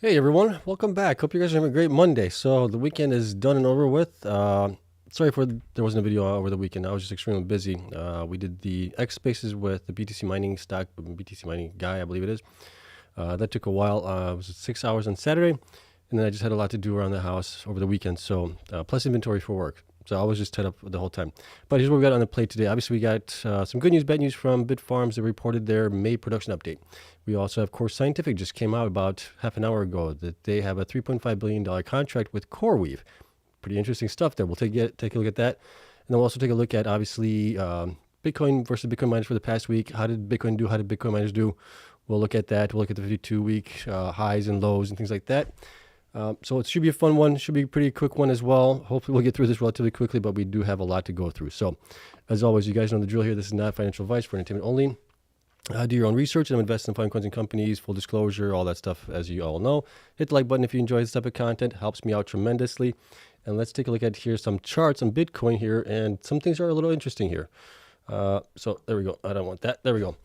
Hey everyone, welcome back. Hope you guys are having a great Monday. So the weekend is done and over with. Sorry for there wasn't a video over the weekend. I was just extremely busy. We did the X Spaces with the BTC mining stock, BTC mining guy, I believe it is. That took a while. It was 6 hours on Saturday, and then I just had a lot to do around the house over the weekend. So plus inventory for work. So I was just tied up the whole time. But here's what we got on the plate today. Obviously, we got some good news, bad news from Bitfarms that reported their May production update. We also have Core Scientific just came out about half an hour ago that they have a $3.5 billion contract with Coreweave. Pretty interesting stuff there. We'll take a look at that. And then we'll also take a look at, obviously, Bitcoin versus Bitcoin miners for the past week. How did Bitcoin do? How did Bitcoin miners do? We'll look at that. We'll look at the 52-week highs and lows and things like that. So it should be a fun one. Should be a pretty quick one as well. Hopefully we'll get through this relatively quickly, but we do have a lot to go through. So as always, you guys know the drill here. This is not financial advice for entertainment only. Do your own research and invest in fund coins and companies, full disclosure, all that stuff, as you all know. Hit the like button if you enjoy this type of content. Helps me out tremendously. And let's take a look at here some charts on Bitcoin here, and some things are a little interesting here. So there we go. I don't want that. There we go.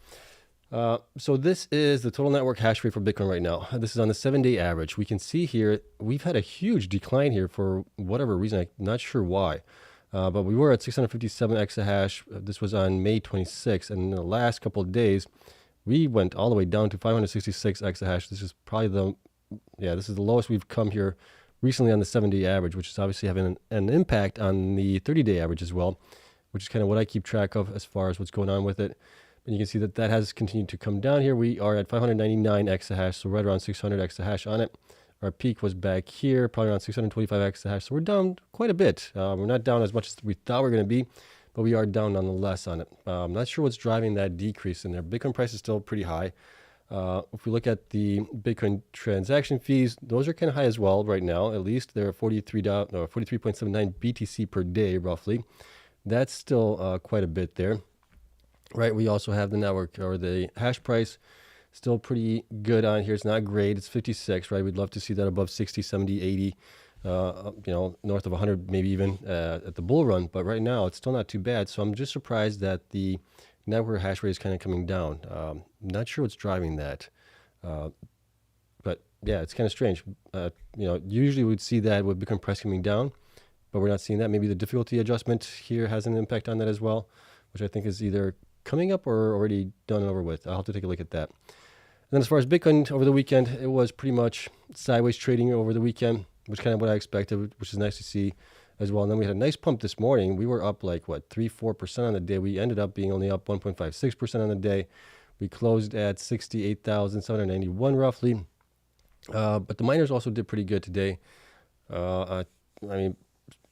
So this is the total network hash rate for Bitcoin right now. This is on the 7-day average. We can see here, we've had a huge decline here for whatever reason. I'm not sure why. But we were at 657 exahash. This was on May 26th. And in the last couple of days, we went all the way down to 566 exahash. This is probably this is the lowest we've come here recently on the 7-day average, which is obviously having an impact on the 30-day average as well, which is kind of what I keep track of as far as what's going on with it. And you can see that has continued to come down here. We are at 599 exahash, so right around 600 exahash on it. Our peak was back here, probably around 625 exahash. So we're down quite a bit. We're not down as much as we thought we were going to be, but we are down nonetheless on it. I'm not sure what's driving that decrease in there. Bitcoin price is still pretty high. If we look at the Bitcoin transaction fees, those are kind of high as well right now. At least they're 43.79 BTC per day, roughly. That's still quite a bit there. Right, we also have the network or the hash price still pretty good on here. It's not great. It's 56, right? We'd love to see that above 60, 70, 80, north of 100, maybe even at the bull run. But right now, it's still not too bad. So I'm just surprised that the network hash rate is kind of coming down. Not sure what's driving that. But yeah, it's kind of strange. Usually we'd see that with Bitcoin price coming down, but we're not seeing that. Maybe the difficulty adjustment here has an impact on that as well, which I think is either coming up or already done and over with. I'll have to take a look at that. And then as far as Bitcoin over the weekend, it was pretty much sideways trading over the weekend, which is kind of what I expected, which is nice to see as well. And then we had a nice pump this morning. We were up like, 3-4% on the day. We ended up being only up 1.56% on the day. We closed at 68,791 roughly. But the miners also did pretty good today.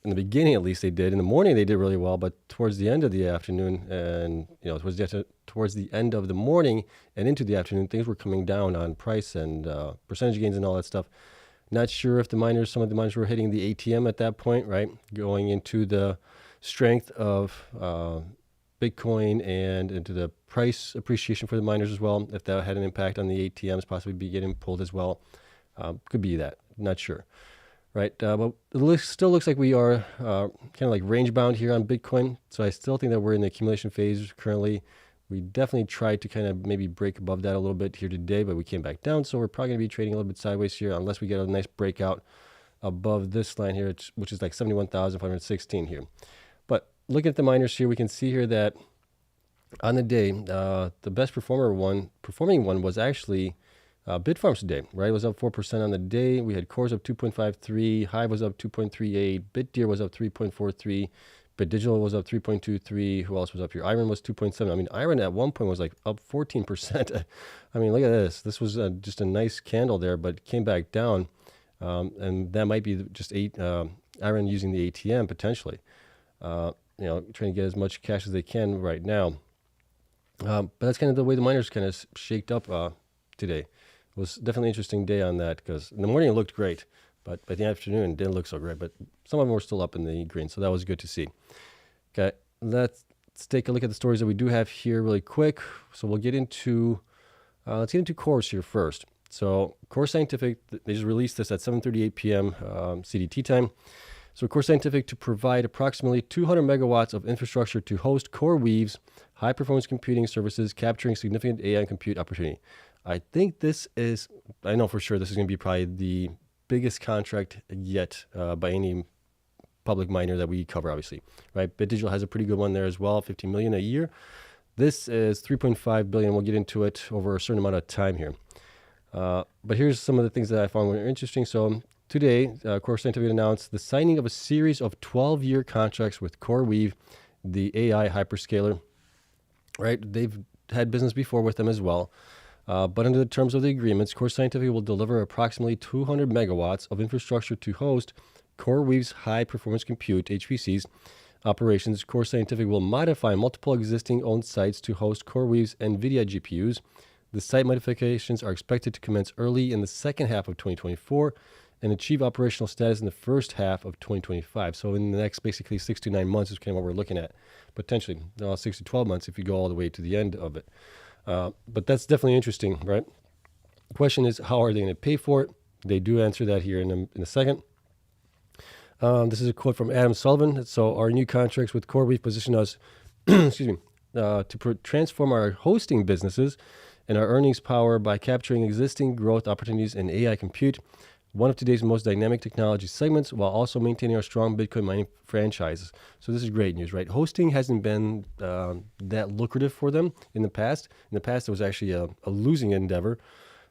In the beginning, at least they did. In the morning, they did really well, but towards the end of the afternoon and towards the end of the morning and into the afternoon, things were coming down on price and percentage gains and all that stuff. Not sure if some of the miners were hitting the ATM at that point, right? Going into the strength of Bitcoin and into the price appreciation for the miners as well. If that had an impact on the ATMs, possibly be getting pulled as well. Could be that. Not sure. Right, but it still looks like we are kind of like range bound here on Bitcoin. So I still think that we're in the accumulation phase currently. We definitely tried to kind of maybe break above that a little bit here today, but we came back down. So we're probably going to be trading a little bit sideways here unless we get a nice breakout above this line here, which is like 71,516 here. But looking at the miners here, we can see here that on the day, the best performing one was actually Bitfarms today, right? It was up 4% on the day. We had Cores up 2.53, Hive was up 2.38, BitDeer was up 3.43, BitDigital was up 3.23. Who else was up here? Iron was 2.7. I mean, Iron at one point was like up 14%. I mean, look at this. This was just a nice candle there, but came back down. And that might be just Iron using the ATM potentially. Trying to get as much cash as they can right now. But that's kind of the way the miners kind of shaked up today. It was definitely an interesting day on that because in the morning it looked great, but by the afternoon it didn't look so great. But some of them were still up in the green, so that was good to see. Okay, let's take a look at the stories that we do have here really quick. So we'll get into let's get into Cores here first. So Core Scientific, they just released this at 7:38 p.m. CDT time. So Core Scientific to provide approximately 200 megawatts of infrastructure to host Coreweave's high-performance computing services, capturing significant AI compute opportunity. I think I know for sure this is going to be probably the biggest contract yet by any public miner that we cover, obviously, right? BitDigital has a pretty good one there as well, 15 million a year. This is 3.5 billion. We'll get into it over a certain amount of time here. But here's some of the things that I found were interesting. So today, Core Scientific announced the signing of a series of 12-year contracts with Coreweave, the AI hyperscaler, right? They've had business before with them as well. But under the terms of the agreements, Core Scientific will deliver approximately 200 megawatts of infrastructure to host Coreweave's high-performance compute, HPC's, operations. Core Scientific will modify multiple existing owned sites to host Coreweave's NVIDIA GPUs. The site modifications are expected to commence early in the second half of 2024 and achieve operational status in the first half of 2025. So in the next basically 6 to 9 months is kind of what we're looking at, potentially 6 to 12 months if you go all the way to the end of it. But that's definitely interesting, right? The question is, how are they going to pay for it? They do answer that here in a second. This is a quote from Adam Sullivan. So our new contracts with Coreweave position us, excuse me, to transform our hosting businesses and our earnings power by capturing existing growth opportunities in AI compute, one of today's most dynamic technology segments, while also maintaining our strong Bitcoin mining franchises. So this is great news, right? Hosting hasn't been that lucrative for them in the past. In the past, it was actually a losing endeavor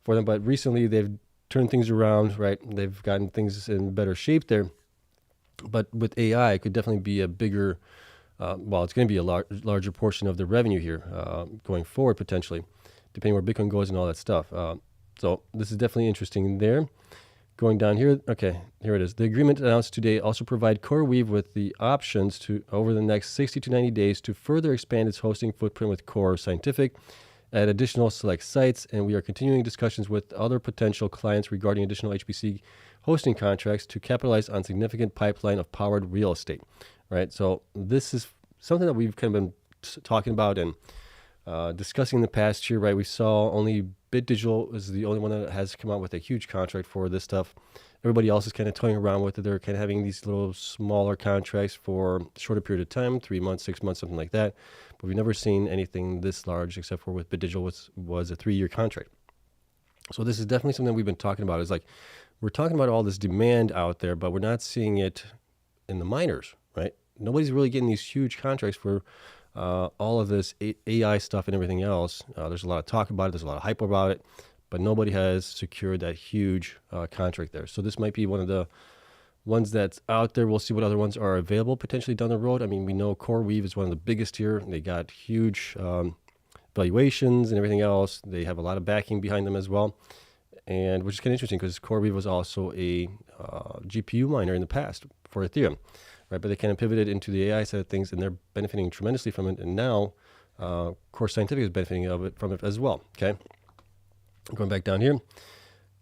for them, but recently they've turned things around, right? They've gotten things in better shape there. But with AI, it could definitely be a bigger, it's going to be a larger portion of the revenue here going forward, potentially, depending where Bitcoin goes and all that stuff. So this is definitely interesting there. Going down here, okay, here it is. The agreement announced today also provide Coreweave with the options to, over the next 60 to 90 days, to further expand its hosting footprint with Core Scientific at additional select sites, and we are continuing discussions with other potential clients regarding additional HPC hosting contracts to capitalize on significant pipeline of powered real estate, right? So this is something that we've kind of been talking about and discussing in the past year, right? We saw only BitDigital is the only one that has come out with a huge contract for this stuff. Everybody else is kind of toying around with it. They're kind of having these little smaller contracts for a shorter period of time, 3 months, 6 months, something like that. But we've never seen anything this large except for with BitDigital was a 3-year contract. So this is definitely something we've been talking about. Is like we're talking about all this demand out there, but we're not seeing it in the miners, right? Nobody's really getting these huge contracts for all of this AI stuff and everything else. There's a lot of talk about it. There's a lot of hype about it, but nobody has secured that huge contract there. So this might be one of the ones that's out there. We'll see what other ones are available potentially down the road. I mean, we know Coreweave is one of the biggest here. They got huge valuations and everything else. They have a lot of backing behind them as well, and which is kind of interesting because Coreweave was also a GPU miner in the past for Ethereum. Right, but they kind of pivoted into the AI side of things, and they're benefiting tremendously from it. And now, Core Scientific is benefiting from it as well. Okay, going back down here.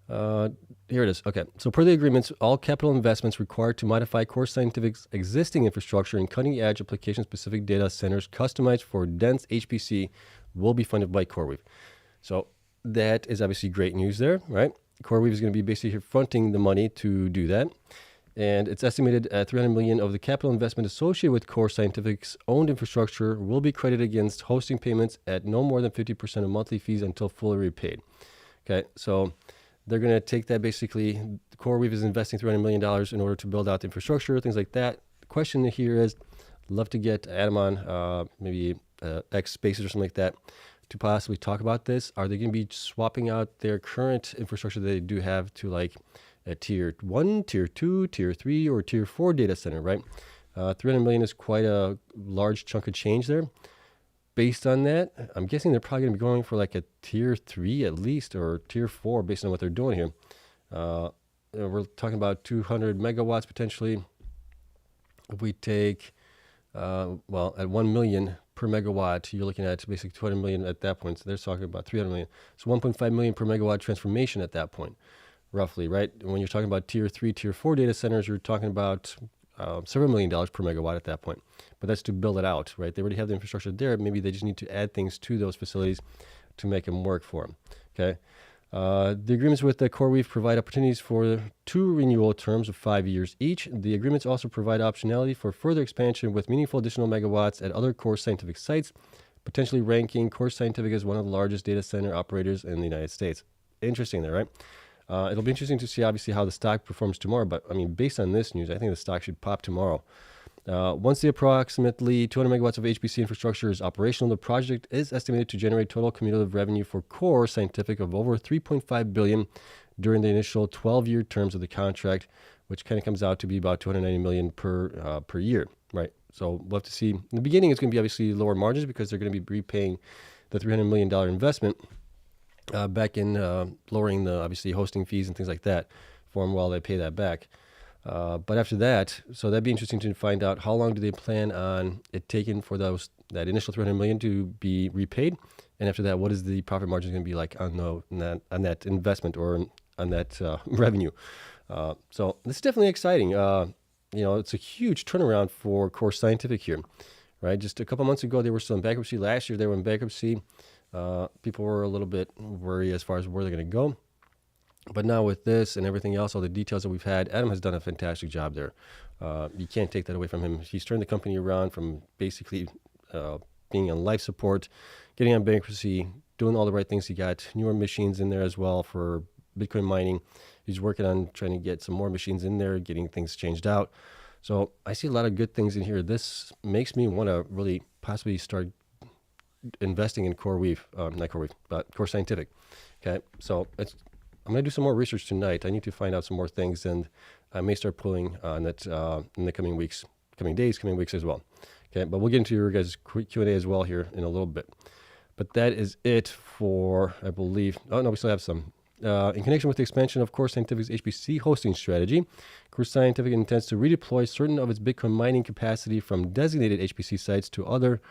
Here it is. Okay, so per the agreements, all capital investments required to modify Core Scientific's existing infrastructure in cutting-edge application-specific data centers customized for dense HPC will be funded by Coreweave. So that is obviously great news there, right? Coreweave is going to be basically fronting the money to do that. And it's estimated at $300 million of the capital investment associated with Core Scientific's owned infrastructure will be credited against hosting payments at no more than 50% of monthly fees until fully repaid. Okay, so they're going to take that basically. Coreweave is investing $300 million in order to build out the infrastructure, things like that. The question here is, I'd love to get Adam on, maybe X Spaces or something like that, to possibly talk about this. Are they going to be swapping out their current infrastructure that they do have to like a tier 1, tier 2, tier 3, or tier 4 data center, right? 300 million is quite a large chunk of change there. Based on that, I'm guessing they're probably going to be going for like a tier 3 at least, or tier 4 based on what they're doing here. We're talking about 200 megawatts potentially. If we take, at 1 million per megawatt, you're looking at basically 200 million at that point. So they're talking about 300 million. So 1.5 million per megawatt transformation at that point, roughly, right? When you're talking about tier 3, tier 4 data centers, you're talking about several $1 million per megawatt at that point. But that's to build it out, right? They already have the infrastructure there. Maybe they just need to add things to those facilities to make them work for them, okay? The agreements with the Coreweave provide opportunities for 2 renewal terms of 5 years each. The agreements also provide optionality for further expansion with meaningful additional megawatts at other Core Scientific sites potentially ranking Core Scientific as one of the largest data center operators in the United States. Interesting there, right? It'll be interesting to see, obviously, how the stock performs tomorrow. But, I mean, based on this news, I think the stock should pop tomorrow. Once the approximately 200 megawatts of HPC infrastructure is operational, the project is estimated to generate total cumulative revenue for Core Scientific of over $3.5 billion during the initial 12-year terms of the contract, which kind of comes out to be about $290 million per year, right? So we'll have to see. In the beginning, it's going to be obviously lower margins because they're going to be repaying the $300 million investment back in lowering the, obviously, hosting fees and things like that for them while they pay that back. But after that, so that'd be interesting to find out how long do they plan on it taking for that initial $300 million to be repaid, and after that, what is the profit margin going to be like on that investment or on that revenue? So this is definitely exciting. It's a huge turnaround for Core Scientific here, right? Just a couple months ago, they were still in bankruptcy. Last year, they were in bankruptcy. People were a little bit worried as far as where they're going to go. But now with this and everything else, all the details that we've had, Adam has done a fantastic job there. You can't take that away from him. He's turned the company around from basically being on life support, getting on bankruptcy, doing all the right things. He got newer machines in there as well for Bitcoin mining. He's working on trying to get some more machines in there, getting things changed out. So I see a lot of good things in here. This makes me want to really possibly start investing in Coreweave, not Coreweave, but Core Scientific. Okay, so I'm going to do some more research tonight. I need to find out some more things, and I may start pulling on it in the coming weeks, coming weeks as well. Okay, but we'll get into your guys' Q&A as well here in a little bit. But that is it for, I believe, oh no, we still have some. In connection with the expansion of Core Scientific's HPC hosting strategy, Core Scientific intends to redeploy certain of its Bitcoin mining capacity from designated HPC sites to other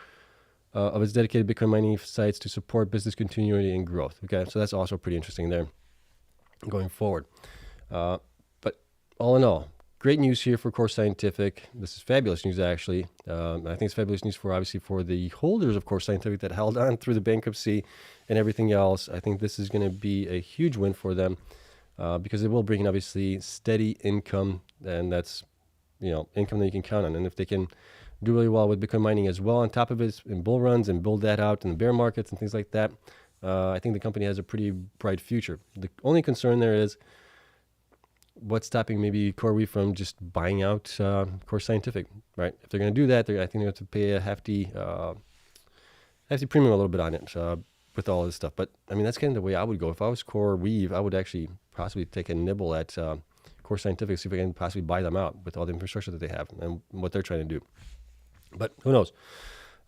of its dedicated Bitcoin mining sites to support business continuity and growth. Okay, so that's also pretty interesting there going forward. But all in all, great news here for Core Scientific. This is fabulous news, actually. I think it's fabulous news for, obviously, for the holders of Core Scientific that held on through the bankruptcy and everything else. I think this is going to be a huge win for them because it will bring in, obviously, steady income, and that's, income that you can count on. And if they can do really well with Bitcoin mining as well on top of it in bull runs and build that out in the bear markets and things like that, I think the company has a pretty bright future. The only concern there is what's stopping maybe Coreweave from just buying out Core Scientific, right? If they're going to do that, I think they have to pay a hefty premium a little bit on it with all this stuff. But, I mean, that's kind of the way I would go. If I was Coreweave, I would actually possibly take a nibble at Core Scientific, see if I can possibly buy them out with all the infrastructure that they have and what they're trying to do. But who knows?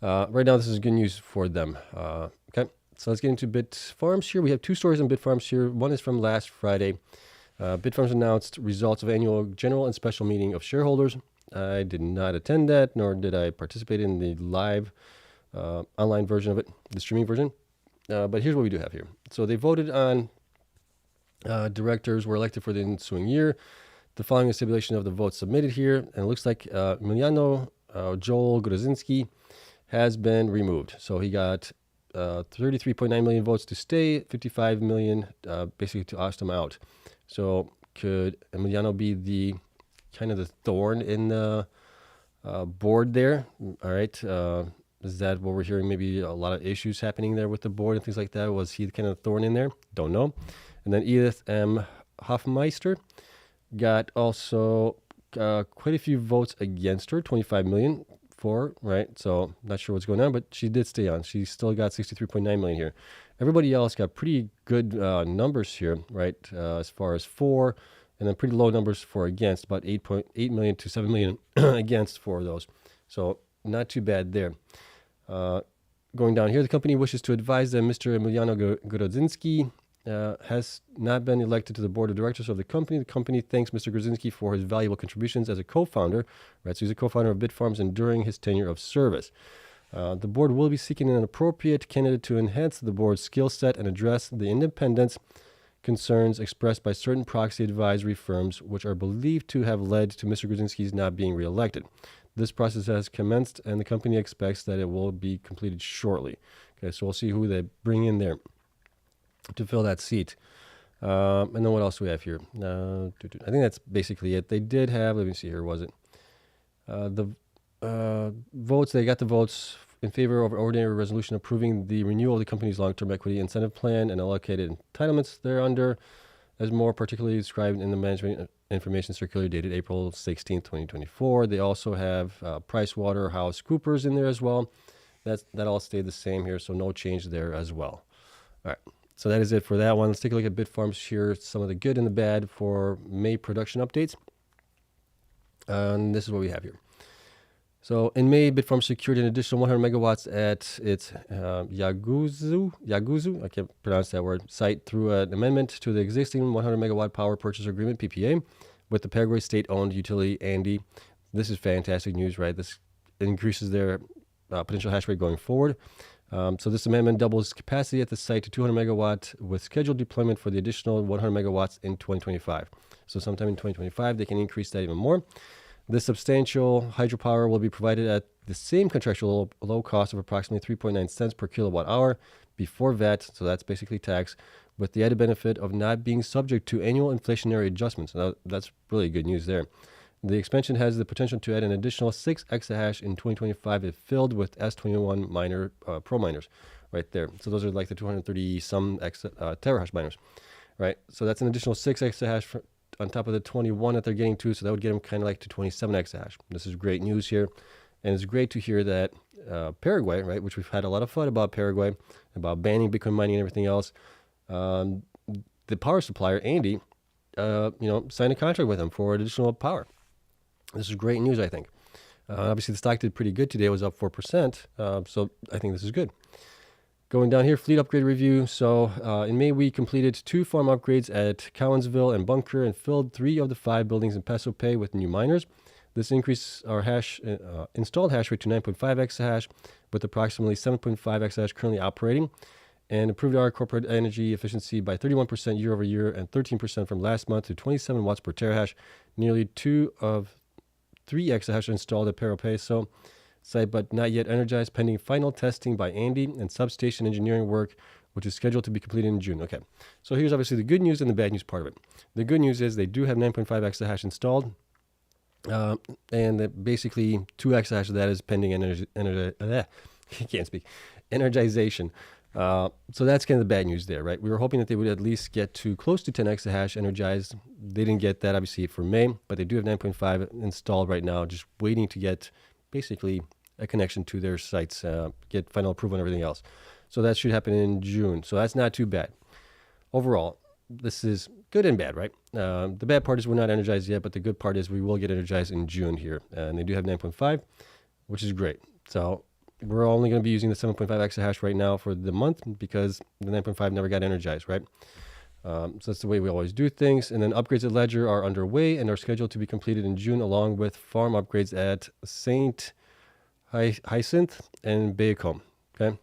Right now, this is good news for them. Okay, so let's get into Bitfarms here. We have two stories on Bitfarms here. One is from last Friday. Bitfarms announced results of annual general and special meeting of shareholders. I did not attend that, nor did I participate in the live online version of it, the streaming version. But here's what we do have here. So they voted on directors were elected for the ensuing year. The following is stipulation of the votes submitted here. And it looks like Emiliano Joel Grozinski has been removed. So he got 33.9 million votes to stay, 55 million basically to oust him out. So could Emiliano be the kind of the thorn in the board there? All right. Is that what we're hearing? Maybe a lot of issues happening there with the board and things like that. Was he kind of the thorn in there? Don't know. And then Edith M. Hofmeister got also quite a few votes against her, 25 million for, right? So not sure what's going on, but she did stay on. She still got 63.9 million here. Everybody else got pretty good numbers here, right? As far as for, and then pretty low numbers for against, about 8.8 million to 7 million against for those. So not too bad there. Going down here, the company wishes to advise that Mr. Emiliano Grodzinski has not been elected to the board of directors of the company. The company thanks Mr. Grodzinski for his valuable contributions as a co-founder, right? So he's a co-founder of Bitfarms and during his tenure of service. The board will be seeking an appropriate candidate to enhance the board's skill set and address the independence concerns expressed by certain proxy advisory firms, which are believed to have led to Mr. Grodzinski's not being reelected. This process has commenced, and the company expects that it will be completed shortly. Okay, so we'll see who they bring in there to fill that seat. And then what else do we have here? I think that's basically it. They did have, let me see here, was it? The votes, they got the votes in favor of an ordinary resolution approving the renewal of the company's long-term equity incentive plan and allocated entitlements thereunder, as more particularly described in the management information circular dated April 16th, 2024. They also have PricewaterhouseCoopers in there as well. That all stayed the same here, so no change there as well. All right, so that is it for that one. Let's take a look at Bitfarms here, some of the good and the bad for May production updates. And this is what we have here. So in May, Bitfarms secured an additional 100 megawatts at its Yaguzu, I can't pronounce that word, site through an amendment to the existing 100 megawatt power purchase agreement, PPA, with the Paraguay state-owned utility, Andy. This is fantastic news, right? This increases their potential hash rate going forward. So this amendment doubles capacity at the site to 200 megawatt with scheduled deployment for the additional 100 megawatts in 2025. So sometime in 2025, they can increase that even more. This substantial hydropower will be provided at the same contractual low cost of approximately 3.9 cents per kilowatt hour before VAT, so that's basically tax, with the added benefit of not being subject to annual inflationary adjustments. Now, that's really good news there. The expansion has the potential to add an additional 6 exahash in 2025 if filled with S21 Pro miners right there. So those are like the 230 some terahash miners, right? So that's an additional 6 exahash on top of the 21 that they're getting to. So that would get them kind of like to 27 exahash. This is great news here. And it's great to hear that Paraguay, right, which we've had a lot of fun about Paraguay, about banning Bitcoin mining and everything else. The power supplier, Andy, signed a contract with them for additional power. This is great news, I think. Obviously, the stock did pretty good today. It was up 4%. So I think this is good. Going down here, fleet upgrade review. So in May, we completed 2 farm upgrades at Cowansville and Bunker and filled 3 of the 5 buildings in Paso Pe with new miners. This increased our installed hash rate to 9.5 exahash, with approximately 7.5 exahash currently operating, and improved our corporate energy efficiency by 31% year over year and 13% from last month to 27 watts per terahash. Nearly 2 of 3 exahash installed at Parapeso site, but not yet energized, pending final testing by Andy and substation engineering work, which is scheduled to be completed in June. Okay, so here's obviously the good news and the bad news part of it. The good news is they do have 9.5 exahash installed, and basically 2 exahash of that is pending energization. So that's kind of the bad news there, right? We were hoping that they would at least get to close to 10 exahash energized. They didn't get that, obviously, for May, but they do have 9.5 installed right now, just waiting to get basically a connection to their sites, get final approval and everything else. So that should happen in June. So that's not too bad. Overall, this is good and bad, right? The bad part is we're not energized yet, but the good part is we will get energized in June here. And they do have 9.5, which is great. So we're only going to be using the 7.5 exahash right now for the month because the 9.5 never got energized, right? So that's the way we always do things. And then upgrades at Ledger are underway and are scheduled to be completed in June, along with farm upgrades at St. Hyacinth and Baycombe. Okay.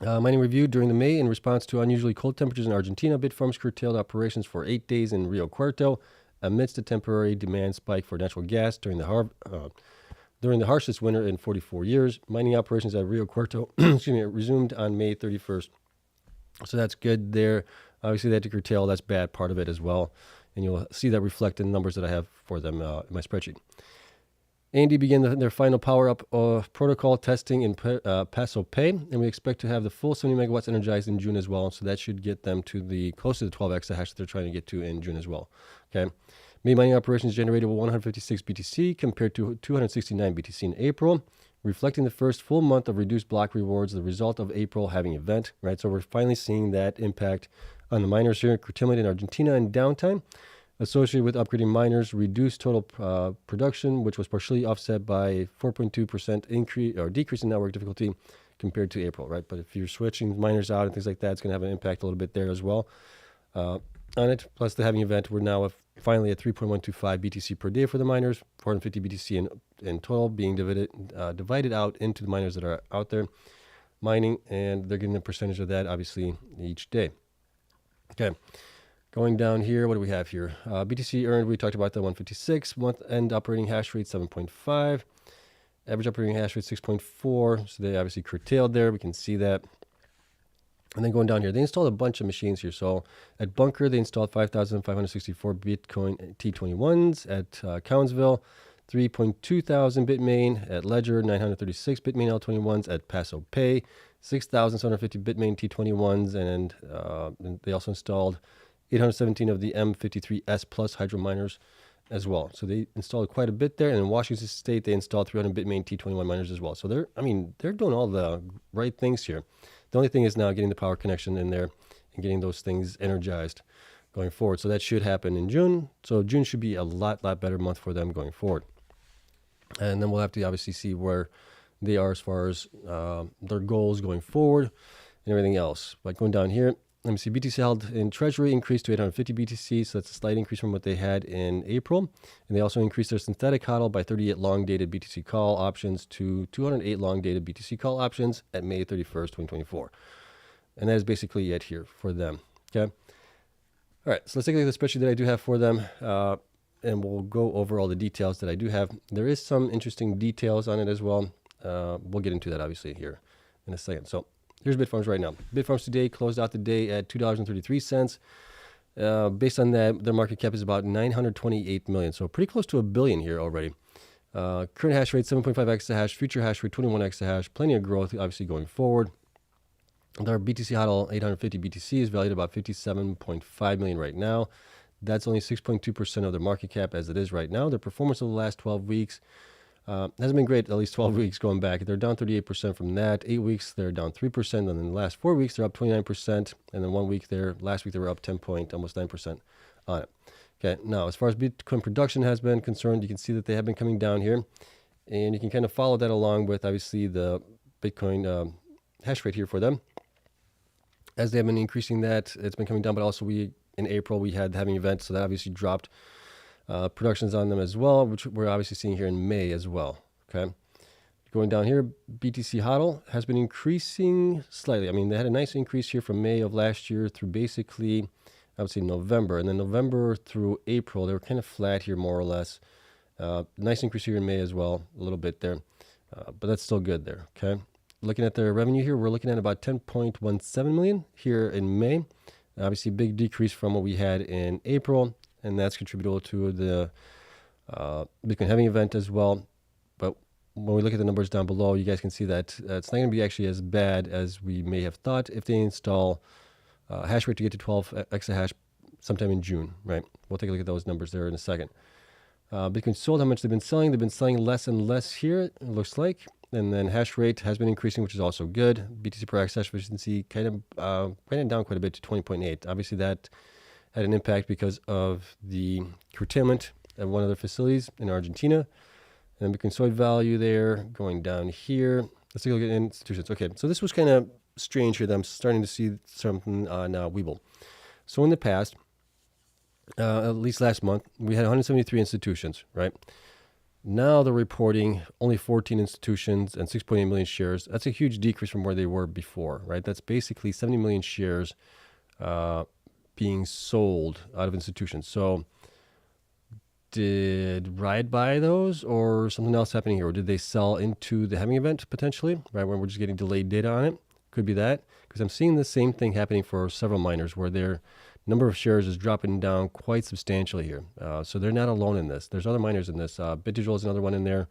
Mining review during the May in response to unusually cold temperatures in Argentina. Bitfarms curtailed operations for 8 days in Rio Cuarto amidst a temporary demand spike for natural gas during the harshest winter in 44 years. Mining operations at Rio Cuarto resumed on May 31st. So that's good there. Obviously, they had to curtail. That's bad part of it as well. And you'll see that reflect in the numbers that I have for them in my spreadsheet. Andy began their final power-up protocol testing in Paso Pe, and we expect to have the full 70 megawatts energized in June as well. So that should get them to close to the 12 exahash that they're trying to get to in June as well. Okay. May mining operations generated 156 BTC compared to 269 BTC in April, reflecting the first full month of reduced block rewards, the result of April having event, right? So we're finally seeing that impact on the miners here. Curtailment in Argentina and downtime associated with upgrading miners reduced total production, which was partially offset by 4.2% increase or decrease in network difficulty compared to April, right? But if you're switching miners out and things like that, it's going to have an impact a little bit there as well on it. Plus the halving event, we're now finally at 3.125 BTC per day for the miners, 450 BTC in total being divided out into the miners that are out there mining, and they're getting a percentage of that, obviously, each day. Okay. Going down here, what do we have here? BTC earned, we talked about the 156. Month-end operating hash rate, 7.5. Average operating hash rate, 6.4. So they obviously curtailed there. We can see that. And then going down here, they installed a bunch of machines here. So at Bunker, they installed 5,564 Bitcoin T21s. At Cowansville, 3.2 thousand Bitmain at Ledger, 936 Bitmain L21s at Paso Pay, 6,750 Bitmain T21s, and they also installed 817 of the M53S Plus Hydro miners as well. So they installed quite a bit there. And in Washington State, they installed 300 Bitmain T21 miners as well. So they're doing all the right things here. The only thing is now getting the power connection in there and getting those things energized going forward. So that should happen in June. So June should be a lot better month for them going forward. And then we'll have to obviously see where they are as far as their goals going forward and everything else. But going down here, let me see, BTC held in Treasury increased to 850 BTC, so that's a slight increase from what they had in April. And they also increased their synthetic HODL by 38 long-dated BTC call options to 208 long-dated BTC call options at May 31st, 2024. And that is basically it here for them, okay? All right, so let's take a look at the spreadsheet that I do have for them, and we'll go over all the details that I do have. There is some interesting details on it as well. We'll get into that, obviously, here in a second. So here's Bitfarms right now. Bitfarms today closed out the day at $2.33. Based on that, their market cap is about 928 million. So pretty close to $1 billion here already. Current hash rate, 7.5 exahash. Future hash rate, 21 exahash. Plenty of growth, obviously, going forward. Their BTC HODL 850 BTC is valued at about 57.5 million right now. That's only 6.2% of their market cap as it is right now. Their performance over the last 12 weeks hasn't been great, at least 12 weeks going back. They're down 38% from that. 8 weeks, they're down 3%. And then the last 4 weeks, they're up 29%. And then 1 week last week, they were up almost 9% on it. Okay, now as far as Bitcoin production has been concerned, you can see that they have been coming down here. And you can kind of follow that along with, obviously, the Bitcoin hash rate here for them. As they have been increasing that, it's been coming down, but also in April, we had the halving event, so that obviously dropped productions on them as well, which we're obviously seeing here in May as well, okay? Going down here, BTC HODL has been increasing slightly. I mean, they had a nice increase here from May of last year through basically, I would say November. And then November through April, they were kind of flat here more or less. Nice increase here in May as well, a little bit there. But that's still good there, okay? Looking at their revenue here, we're looking at about 10.17 million here in May. Obviously, big decrease from what we had in April, and that's contributable to the Bitcoin halving event as well. But when we look at the numbers down below, you guys can see that it's not going to be actually as bad as we may have thought if they install hash rate to get to 12 exahash sometime in June, right? We'll take a look at those numbers there in a second. Bitcoin sold, how much they've been selling. They've been selling less and less here, it looks like. And then hash rate has been increasing, which is also good. BTC per exahash efficiency kind of ran down quite a bit to 20.8. Obviously, that had an impact because of the curtailment at one of their facilities in Argentina. And Bitcoin sold value there going down here. Let's take a look at institutions. Okay, so this was kind of strange here that I'm starting to see something on Webull. So in the past, at least last month, we had 173 institutions, right? Now they're reporting only 14 institutions and 6.8 million shares. That's a huge decrease from where they were before, right? That's basically 70 million shares being sold out of institutions. So did Riot buy those or something else happening here? Or did they sell into the halving event potentially, right? When we're just getting delayed data on it. Could be that. Because I'm seeing the same thing happening for several miners where their number of shares is dropping down quite substantially here. So they're not alone in this. There's other miners in this. BitDigital is another one in there.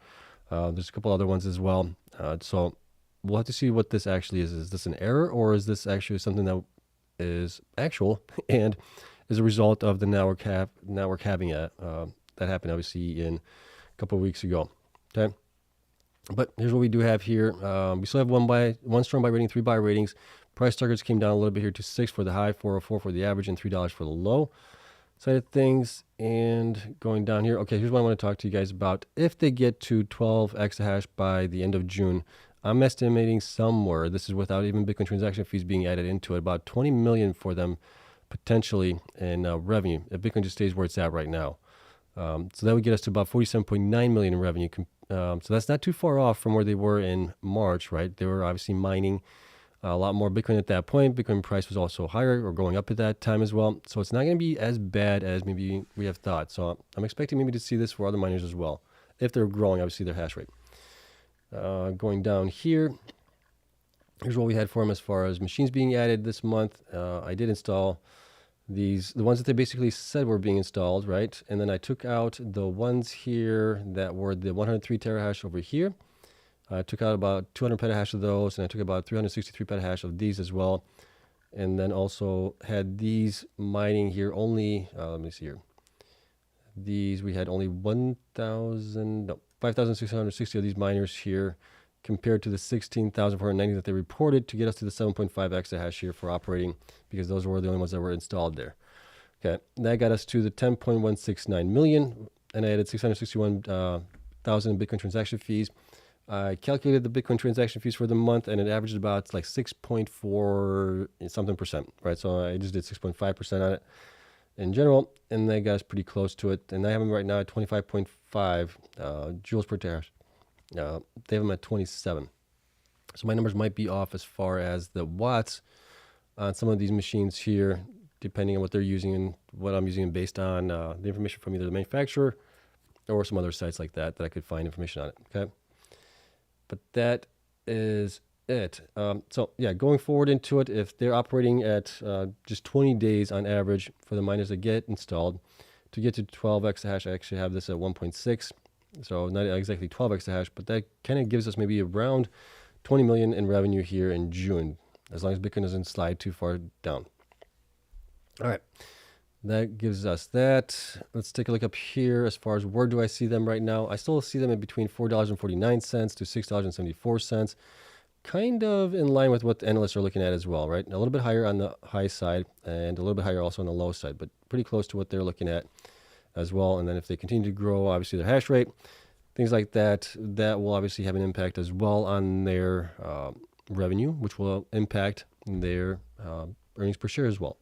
There's a couple other ones as well. So we'll have to see what this actually is. Is this an error or is this actually something that is actual and is a result of the network having that happened obviously in a couple of weeks ago. Okay. But here's what we do have here. We still have one strong buy rating, 3 buy ratings. Price targets came down a little bit here to 6 for the high, 404 for the average, and $3 for the low side of things. And going down here, okay, here's what I want to talk to you guys about. If they get to 12 exahash by the end of June, I'm estimating somewhere, this is without even Bitcoin transaction fees being added into it, about 20 million for them potentially in revenue if Bitcoin just stays where it's at right now. So that would get us to about 47.9 million in revenue. So that's not too far off from where they were in March, right? They were obviously mining a lot more Bitcoin at that point. Bitcoin price was also higher or going up at that time as well. So it's not going to be as bad as maybe we have thought. So I'm expecting maybe to see this for other miners as well, if they're growing, obviously, their hash rate. Going down here, here's what we had for them as far as machines being added this month. I did install the ones that they basically said were being installed, right? And then I took out the ones here that were the 103 terahash over here. I took out about 200 petahash of those, and I took about 363 petahash of these as well. And then also had these mining here only, let me see here. These, we had only 5,660 of these miners here compared to the 16,490 that they reported to get us to the 7.5 exahash here for operating, because those were the only ones that were installed there. Okay, that got us to the 10.169 million, and I added 661,000 in Bitcoin transaction fees. I calculated the Bitcoin transaction fees for the month, and it averaged about like 6.4 something percent, right? So I just did 6.5% on it in general, and that got us pretty close to it. And I have them right now at 25.5 joules per terahash. They have them at 27. So my numbers might be off as far as the watts on some of these machines here, depending on what they're using and what I'm using based on the information from either the manufacturer or some other sites like that I could find information on it. Okay. But that is it. So yeah, going forward into it, if they're operating at just 20 days on average for the miners that get installed, to get to 12 exahash, I actually have this at 1.6. So not exactly 12 exahash, but that kind of gives us maybe around 20 million in revenue here in June, as long as Bitcoin doesn't slide too far down. All right. That gives us that. Let's take a look up here as far as where do I see them right now. I still see them in between $4.49 to $6.74. Kind of in line with what the analysts are looking at as well, right? A little bit higher on the high side and a little bit higher also on the low side, but pretty close to what they're looking at as well. And then if they continue to grow, obviously their hash rate, things like that, that will obviously have an impact as well on their revenue, which will impact their earnings per share as well.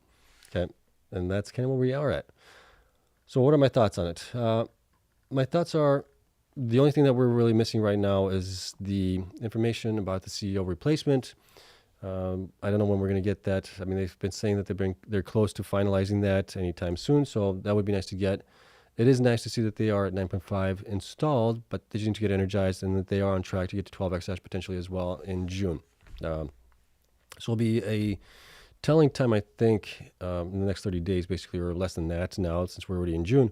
Okay. And that's kind of where we are at. So what are my thoughts on it? My thoughts are, the only thing that we're really missing right now is the information about the CEO replacement. I don't know when we're going to get that. I mean, they've been saying that they're close to finalizing that anytime soon, so that would be nice to get. It is nice to see that they are at 9.5 installed, but they just need to get energized, and that they are on track to get to 12 exahash potentially as well in June. So it'll be a telling time, I think, in the next 30 days, basically, or less than that now, since we're already in June,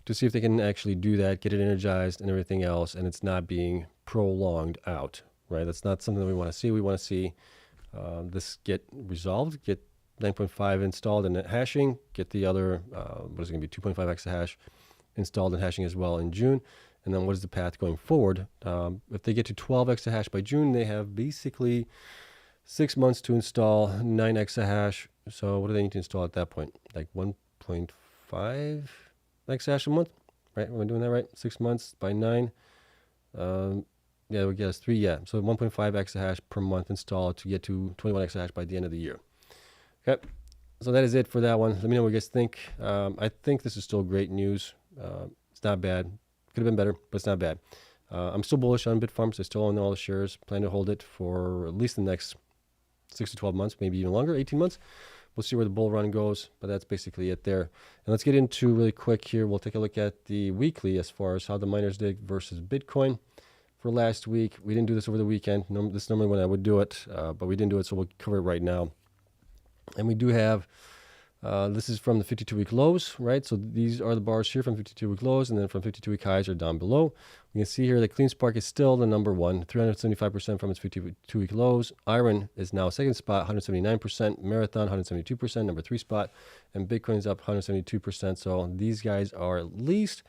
to see if they can actually do that, get it energized and everything else, and it's not being prolonged out, right? That's not something that we want to see. We want to see this get resolved, get 9.5 installed and hashing, get the other, what is it going to be, 2.5 exahash installed and hashing as well in June. And then what is the path going forward? If they get to 12 exahash by June, they have basically 6 months to install 9 exahash. So what do they need to install at that point? Like 1.5 exahash a month, right? Am I doing that right? 6 months by 9. Yeah, we get us 3. Yeah, so 1.5 exahash per month installed to get to 21 exahash by the end of the year. Okay, so that is it for that one. Let me know what you guys think. I think this is still great news. It's not bad. Could have been better, but it's not bad. I'm still bullish on Bitfarms. I still own all the shares. Plan to hold it for at least the next 6 to 12 months, maybe even longer, 18 months. We'll see where the bull run goes, but that's basically it there. And let's get into really quick here. We'll take a look at the weekly as far as how the miners did versus Bitcoin for last week. We didn't do this over the weekend. This is normally when I would do it, but we didn't do it, so we'll cover it right now. And we do have, this is from the 52-week lows, right? So these are the bars here from 52-week lows, and then from 52-week highs are down below. We can see here that CleanSpark is still the number one, 375% from its 52-week lows. Iron is now second spot, 179%. Marathon, 172%, number 3 spot. And Bitcoin's up 172%. So these guys are at least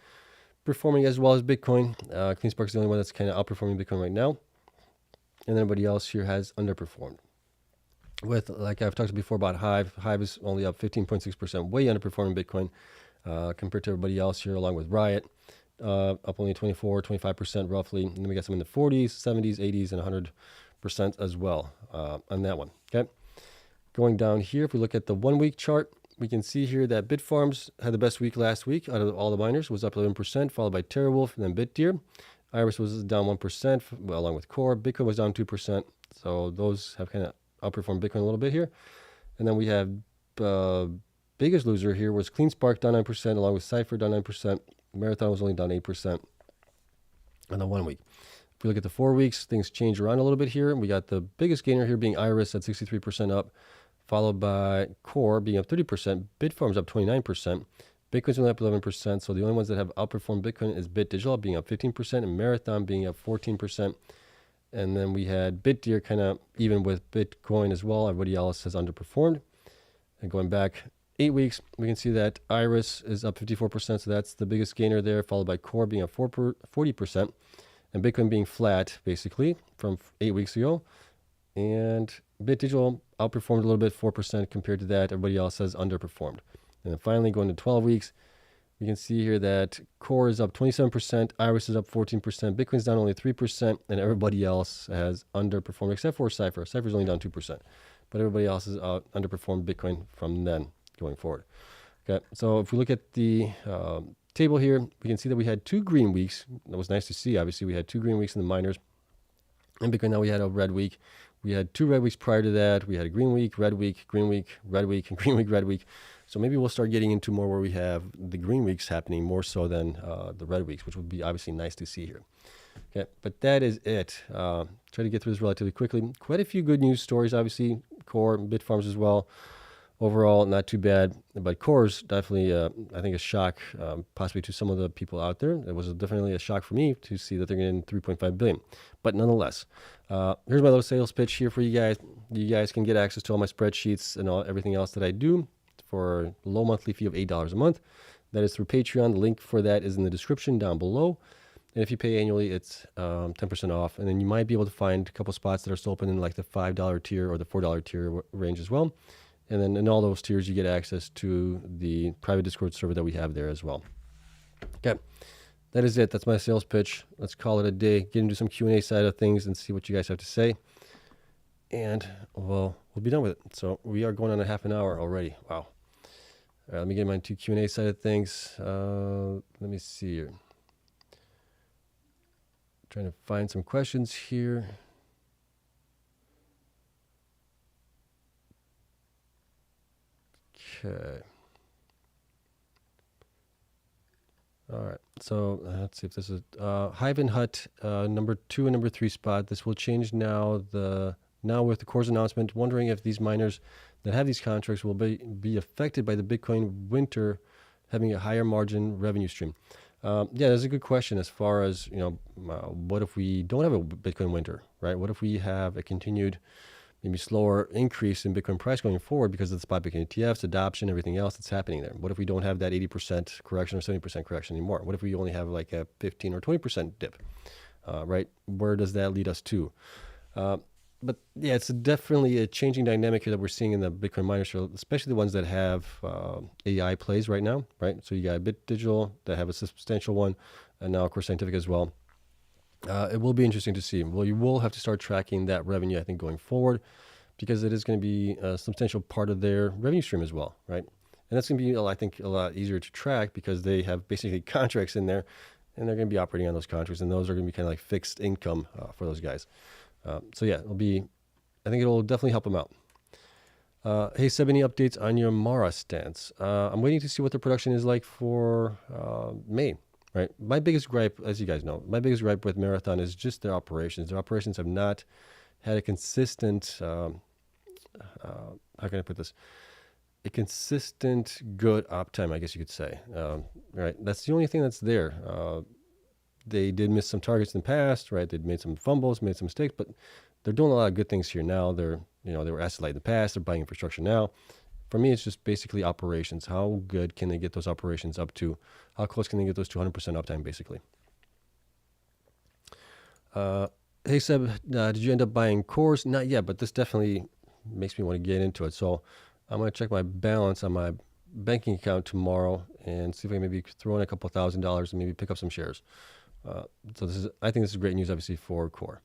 performing as well as Bitcoin. CleanSpark is the only one that's kind of outperforming Bitcoin right now. And everybody else here has underperformed. With, like I've talked before about Hive, Hive is only up 15.6%, way underperforming Bitcoin compared to everybody else here, along with Riot, up only 25% roughly. And then we got some in the 40s, 70s, 80s, and 100% as well on that one. Okay. Going down here, if we look at the 1 week chart, we can see here that Bitfarms had the best week last week out of all the miners, was up 11%, followed by TeraWolf and then BitDeer. Iris was down 1%, well, along with Core. Bitcoin was down 2%. So those have kind of outperformed Bitcoin a little bit here. And then we have biggest loser here was CleanSpark down 9%, along with Cypher down 9%. Marathon was only down 8% on the 1 week. If we look at the 4 weeks, things change around a little bit here. We got the biggest gainer here being Iris at 63% up, followed by Core being up 30%, Bitfarms up 29%, Bitcoin's only up 11%. So the only ones that have outperformed Bitcoin is Digital being up 15% and Marathon being up 14%. And then we had Bitdeer kind of even with Bitcoin as well. Everybody else has underperformed. And going back 8 weeks, we can see that Iris is up 54%. So that's the biggest gainer there, followed by Core being up 40%. And Bitcoin being flat, basically, from 8 weeks ago. And Digital outperformed a little bit, 4% compared to that. Everybody else has underperformed. And then finally, going to 12 weeks, we can see here that Core is up 27%, Iris is up 14%, Bitcoin's down only 3%, and everybody else has underperformed, except for Cypher. Cypher's only down 2%, but everybody else has underperformed Bitcoin from then going forward. Okay, so if we look at the table here, we can see that we had 2 green weeks. That was nice to see. Obviously, we had 2 green weeks in the miners. In Bitcoin, now we had a red week. We had 2 red weeks prior to that. We had a green week, red week, green week, red week, and green week, red week. So maybe we'll start getting into more where we have the green weeks happening more so than the red weeks, which would be obviously nice to see here. Okay, but that is it. Try to get through this relatively quickly. Quite a few good news stories, obviously. Core, Bitfarms as well. Overall, not too bad, but Core's definitely, I think, a shock, possibly to some of the people out there. It was definitely a shock for me to see that they're getting 3.5 billion. But nonetheless, here's my little sales pitch here for you guys. You guys can get access to all my spreadsheets and everything else that I do for a low monthly fee of $8 a month. That is through Patreon. The link for that is in the description down below. And if you pay annually, it's 10% off. And then you might be able to find a couple spots that are still open in like the $5 tier or the $4 tier range as well. And then in all those tiers, you get access to the private Discord server that we have there as well. Okay, that is it. That's my sales pitch. Let's call it a day. Get into some Q&A side of things and see what you guys have to say. And we'll be done with it. So we are going on a half an hour already. Wow. All right, let me get my into Q&A side of things. Let me see here. Trying to find some questions here. Okay. All right. So let's see if this is Hive and Hut number 2 and number 3 spot. This will change now. Now with the Core's announcement, wondering if these miners that have these contracts will be affected by the Bitcoin winter having a higher margin revenue stream. Yeah, that's a good question. As far as what if we don't have a Bitcoin winter, right? What if we have a continued maybe slower increase in Bitcoin price going forward because of the spot Bitcoin ETFs, adoption, everything else that's happening there? What if we don't have that 80% correction or 70% correction anymore? What if we only have like a 15 or 20% dip, right? Where does that lead us to? But yeah, it's definitely a changing dynamic here that we're seeing in the Bitcoin miners, especially the ones that have AI plays right now, right? So you got Digital that have a substantial one, and now, of course, Scientific as well. It will be interesting to see. Well, you will have to start tracking that revenue, I think, going forward, because it is going to be a substantial part of their revenue stream as well, right? And that's going to be, I think, a lot easier to track because they have basically contracts in there, and they're going to be operating on those contracts, and those are going to be kind of like fixed income for those guys. So yeah, I think it'll definitely help them out. Hey, Seb, any updates on your Mara stance? I'm waiting to see what the production is like for May. Right. My biggest gripe, as you guys know, with Marathon is just their operations. Their operations have not had a consistent, how can I put this? A consistent good uptime, I guess you could say. Right. That's the only thing that's there. They did miss some targets in the past, right? They'd made some fumbles, made some mistakes, but they're doing a lot of good things here now. They were asset light in the past. They're buying infrastructure now. For me, it's just basically operations. How good can they get those operations up to? How close can they get those to 100% uptime, basically? Hey, Seb, did you end up buying cores? Not yet, but this definitely makes me want to get into it. So I'm going to check my balance on my banking account tomorrow and see if I can maybe throw in a couple $1,000s and maybe pick up some shares. So I think this is great news, obviously, for Core.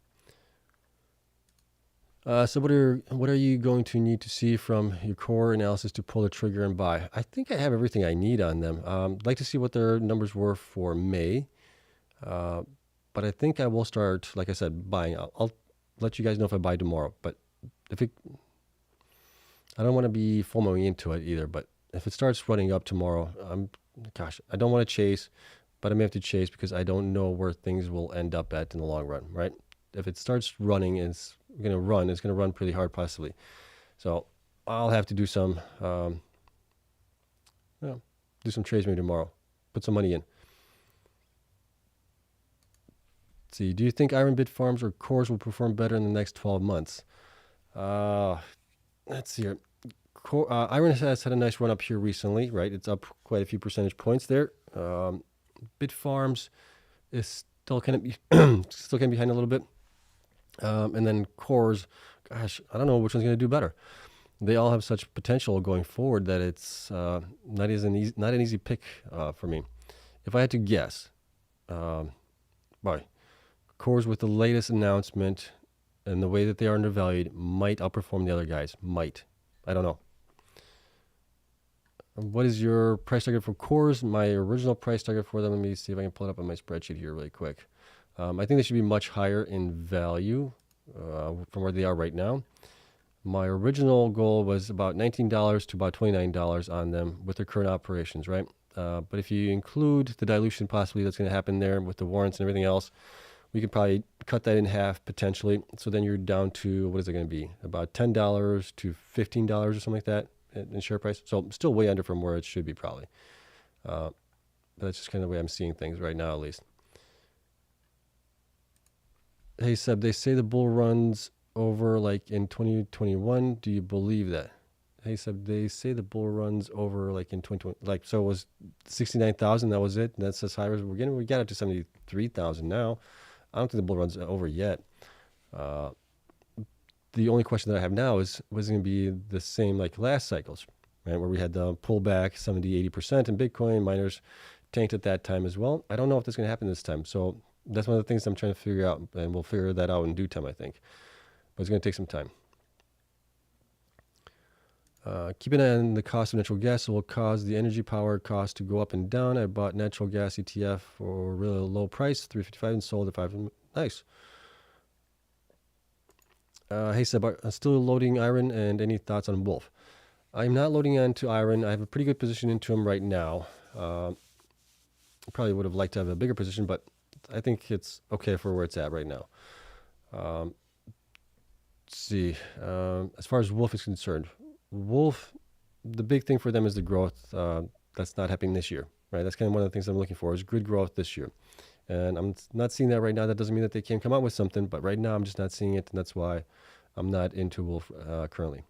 So what are you going to need to see from your Core analysis to pull the trigger and buy? I think I have everything I need on them. I'd like to see what their numbers were for May. But I think I will start, like I said, buying. I'll let you guys know if I buy tomorrow. But I don't want to be FOMOing into it either. But if it starts running up tomorrow, I don't want to chase, but I may have to chase because I don't know where things will end up at in the long run, right? If it starts running, it's going to run pretty hard possibly. So I'll have to do some, do some trades maybe tomorrow. Put some money in. Let's see. Do you think Iron Bitfarms or Cores will perform better in the next 12 months? Uh, let's see here. Iron has had a nice run up here recently, right? It's up quite a few percentage points there. Bitfarms is still kind of still kind of behind a little bit. And then Cores, gosh, I don't know which one's going to do better. They all have such potential going forward that it's not an easy pick for me. If I had to guess, boy, Cores with the latest announcement and the way that they are undervalued might outperform the other guys. Might. I don't know. What is your price target for Cores? My original price target for them, let me see if I can pull it up on my spreadsheet here really quick. I think they should be much higher in value from where they are right now. My original goal was about $19 to about $29 on them with their current operations, right? But if you include the dilution possibly that's going to happen there with the warrants and everything else, we could probably cut that in half potentially. So then you're down to, what is it going to be? About $10 to $15 or something like that in share price. So still way under from where it should be probably. But that's just kind of the way I'm seeing things right now, at least. Hey, Seb, they say the bull runs over like in 2021. Do you believe that? Hey, Seb, they say the bull runs over like in 2020. Like, so it was 69,000. That was it. And that's as high as we're getting. We got up to 73,000 now. I don't think the bull run's over yet. The only question that I have now is, was it going to be the same like last cycles, right? Where we had the pullback 70, 80% in Bitcoin, miners tanked at that time as well. I don't know if that's going to happen this time. So that's one of the things I'm trying to figure out, and we'll figure that out in due time, I think. But it's going to take some time. Keep an eye on the cost of natural gas. It will cause the energy power cost to go up and down. I bought natural gas ETF for a really low price, $3.55, and sold at $5. Nice. Hey Seb, still loading Iron, and any thoughts on Wolf? I'm not loading onto Iron. I have a pretty good position into him right now. Probably would have liked to have a bigger position, but I think it's okay for where it's at right now. Let's see. As far as Wolf is concerned, Wolf, the big thing for them is the growth that's not happening this year, right? That's kind of one of the things I'm looking for is good growth this year. And I'm not seeing that right now. That doesn't mean that they can't come out with something, but right now I'm just not seeing it, and that's why I'm not into Wolf currently.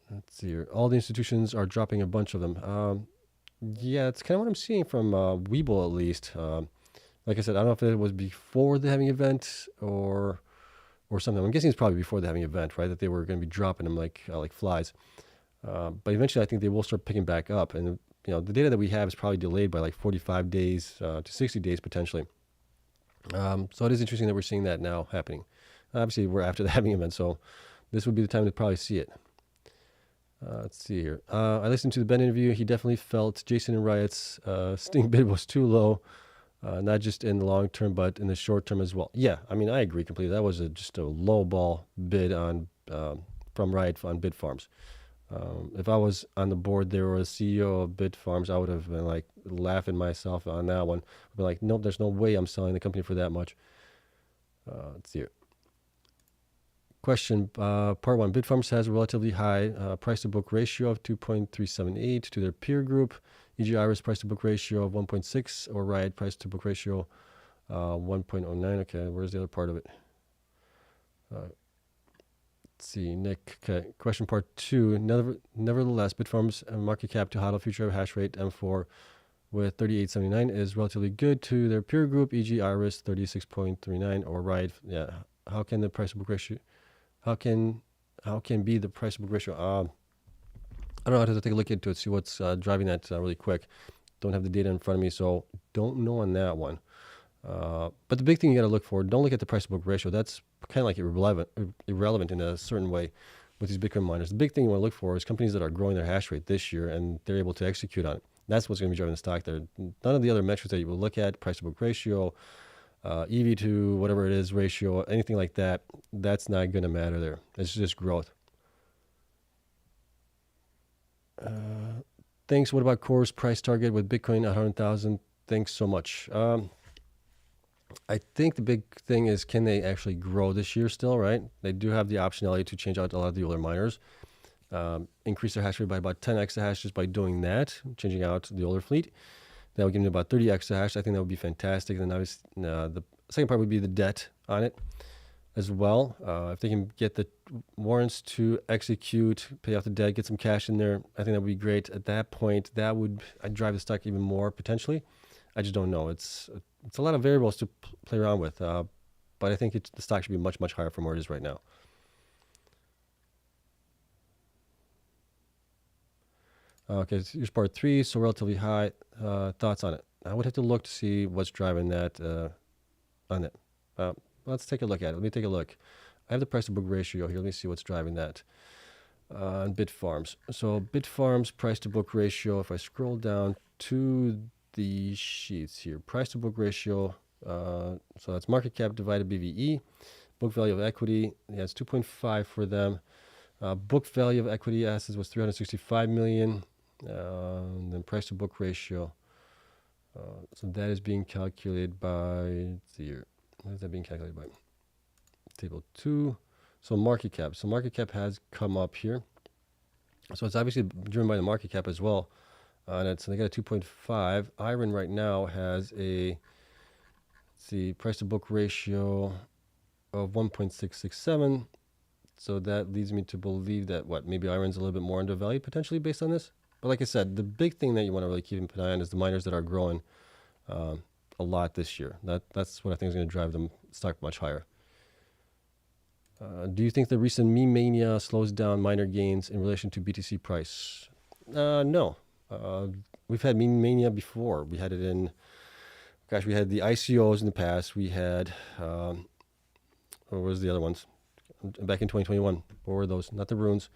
Let's see here. All the institutions are dropping a bunch of them. Yeah, it's kind of what I'm seeing from Webull at least. Like I said, I don't know if it was before the having event or something. I'm guessing it's probably before the having event, right? That they were going to be dropping them like flies. But eventually, I think they will start picking back up, and the data that we have is probably delayed by like 45 days to 60 days potentially. So it is interesting that we're seeing that now happening. Obviously, we're after the having event, so this would be the time to probably see it. Let's see here. I listened to the Ben interview. He definitely felt Jason and Riot's sting bid was too low, not just in the long term, but in the short term as well. Yeah, I mean, I agree completely. That was just a low ball bid on from Riot on Bitfarms. If I was on the board there or a CEO of Bitfarms, I would have been like laughing myself on that one. I'd be like, nope, there's no way I'm selling the company for that much. Let's see here. Question, part one. Bitfarms has a relatively high price to book ratio of 2.378 to their peer group, e.g. Iris price to book ratio of 1.6 or Riot price to book ratio 1.09. Okay, where's the other part of it? Let's see, Nick. Okay, question part two. Nevertheless, Bitfarms market cap to HODL future hash rate M4 with 3879 is relatively good to their peer group, e.g. Iris 36.39 or Riot. Yeah, how can the price to book ratio? How can be the price to book ratio? I don't know. I have to take a look into it, see what's driving that really quick. Don't have the data in front of me, so don't know on that one. But the big thing you got to look for, don't look at the price to book ratio. That's kind of like irrelevant in a certain way with these Bitcoin miners. The big thing you want to look for is companies that are growing their hash rate this year and they're able to execute on it. That's what's going to be driving the stock there. None of the other metrics that you will look at, price to book ratio, EV to whatever it is ratio, anything like that, that's not going to matter there. It's just growth. Thanks. What about Core's price target with Bitcoin at 100,000? Thanks so much. I think the big thing is, can they actually grow this year still, right? They do have the optionality to change out a lot of the older miners, increase their hash rate by about 10 exahash just by doing that, changing out the older fleet. That would give them about 30 exahash. I think that would be fantastic. And then obviously, the second part would be the debt on it as well. If they can get the warrants to execute, pay off the debt, get some cash in there, I think that would be great. At that point, I'd drive the stock even more potentially. I just don't know. It's a lot of variables to play around with, but I think the stock should be much, much higher from where it is right now. Okay, so here's part 3, so relatively high. Thoughts on it? I would have to look to see what's driving that on it. Let's take a look at it. Let me take a look. I have the price to book ratio here. Let me see what's driving that on Bitfarms. So Bitfarms price to book ratio, if I scroll down to the sheets here, price to book ratio, so that's market cap divided BVE, book value of equity, yeah, it's 2.5 for them. Book value of equity assets was 365 million. And then price to book ratio. So that is being calculated by, let's see here. What is that being calculated by? Table 2. So market cap. So market cap has come up here. So it's obviously driven by the market cap as well. And so they got a 2.5. Iron right now has a, let's see, price to book ratio of 1.667. So that leads me to believe that maybe Iron's a little bit more undervalued potentially based on this. But like I said, the big thing that you want to really keep an eye on is the miners that are growing a lot this year. That's what I think is going to drive the stock much higher. Do you think the recent meme mania slows down miner gains in relation to BTC price? No. We've had meme mania before. We had it in, we had the ICOs in the past. We had, what was the other ones? Back in 2021. What were those? Not the runes.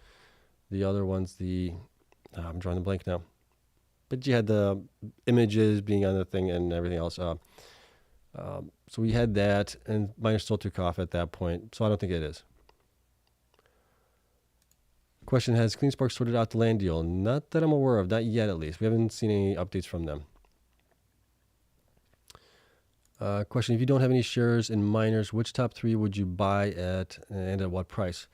The other ones, I'm drawing the blank now. But you had the images being on the thing and everything else. So we had that, and miners still took off at that point. So I don't think it is. Question, has CleanSpark sorted out the land deal? Not that I'm aware of. Not yet, at least. We haven't seen any updates from them. Question, if you don't have any shares in miners, which top 3 would you buy at and at what price?